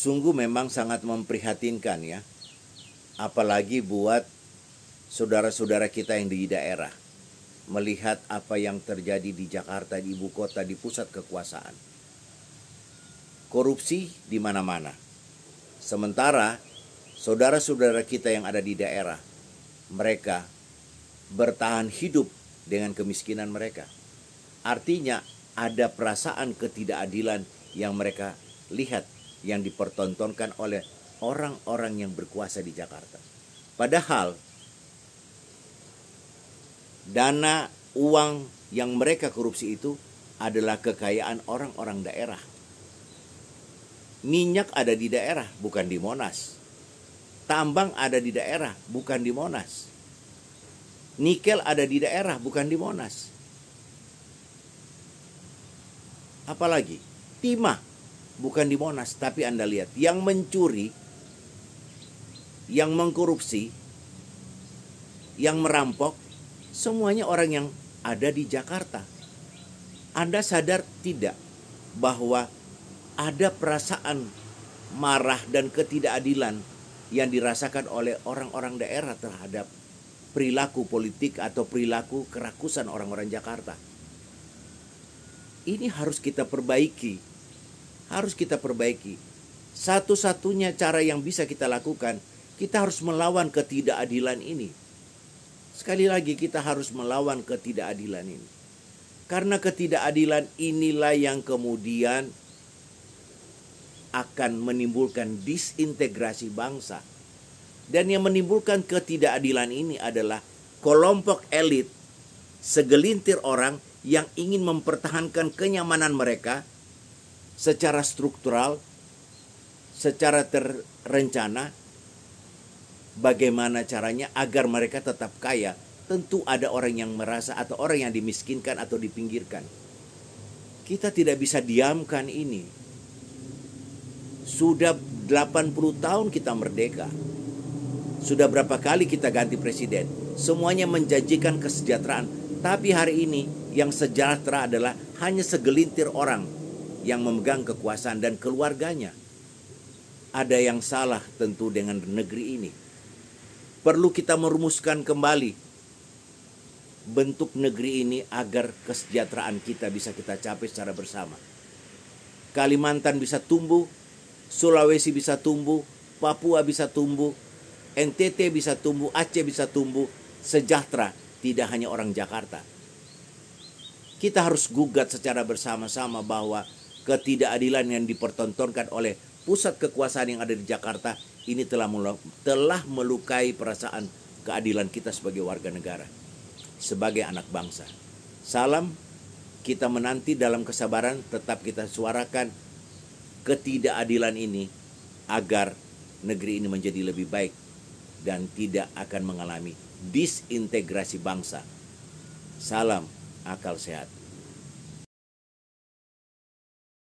Sungguh memang sangat memprihatinkan ya. Apalagi buat saudara-saudara kita yang di daerah. Melihat apa yang terjadi di Jakarta, di ibu kota, di pusat kekuasaan. Korupsi di mana-mana. Sementara saudara-saudara kita yang ada di daerah, mereka bertahan hidup dengan kemiskinan mereka. Artinya ada perasaan ketidakadilan yang mereka lihat, yang dipertontonkan oleh orang-orang yang berkuasa di Jakarta. Padahal dana uang yang mereka korupsi itu adalah kekayaan orang-orang daerah. Minyak ada di daerah, bukan di Monas. Tambang ada di daerah, bukan di Monas. Nikel ada di daerah, bukan di Monas. Apalagi timah, bukan di Monas. Tapi Anda lihat, yang mencuri, yang mengkorupsi, yang merampok, semuanya orang yang ada di Jakarta. Anda sadar tidak bahwa ada perasaan marah dan ketidakadilan yang dirasakan oleh orang-orang daerah terhadap perilaku politik atau perilaku kerakusan orang-orang Jakarta? Ini harus kita perbaiki. Harus kita perbaiki. Satu-satunya cara yang bisa kita lakukan, kita harus melawan ketidakadilan ini. Sekali lagi, kita harus melawan ketidakadilan ini. Karena ketidakadilan inilah yang kemudian akan menimbulkan disintegrasi bangsa. Dan yang menimbulkan ketidakadilan ini adalah kelompok elit, segelintir orang yang ingin mempertahankan kenyamanan mereka secara struktural, secara terencana. Bagaimana caranya agar mereka tetap kaya? Tentu ada orang yang merasa atau orang yang dimiskinkan atau dipinggirkan. Kita tidak bisa diamkan ini. Sudah 80 tahun kita merdeka. Sudah berapa kali kita ganti presiden. Semuanya menjanjikan kesejahteraan. Tapi hari ini yang sejahtera adalah hanya segelintir orang yang memegang kekuasaan dan keluarganya. Ada yang salah tentu dengan negeri ini. Perlu kita merumuskan kembali bentuk negeri ini agar kesejahteraan kita bisa kita capai secara bersama. Kalimantan bisa tumbuh, Sulawesi bisa tumbuh, Papua bisa tumbuh, NTT bisa tumbuh, Aceh bisa tumbuh, sejahtera, tidak hanya orang Jakarta. Kita harus gugat secara bersama-sama bahwa ketidakadilan yang dipertontonkan oleh pusat kekuasaan yang ada di Jakarta ini telah melukai perasaan keadilan kita sebagai warga negara, sebagai anak bangsa. Salam, kita menanti dalam kesabaran, tetap kita suarakan ketidakadilan ini agar negeri ini menjadi lebih baik dan tidak akan mengalami disintegrasi bangsa. Salam akal sehat.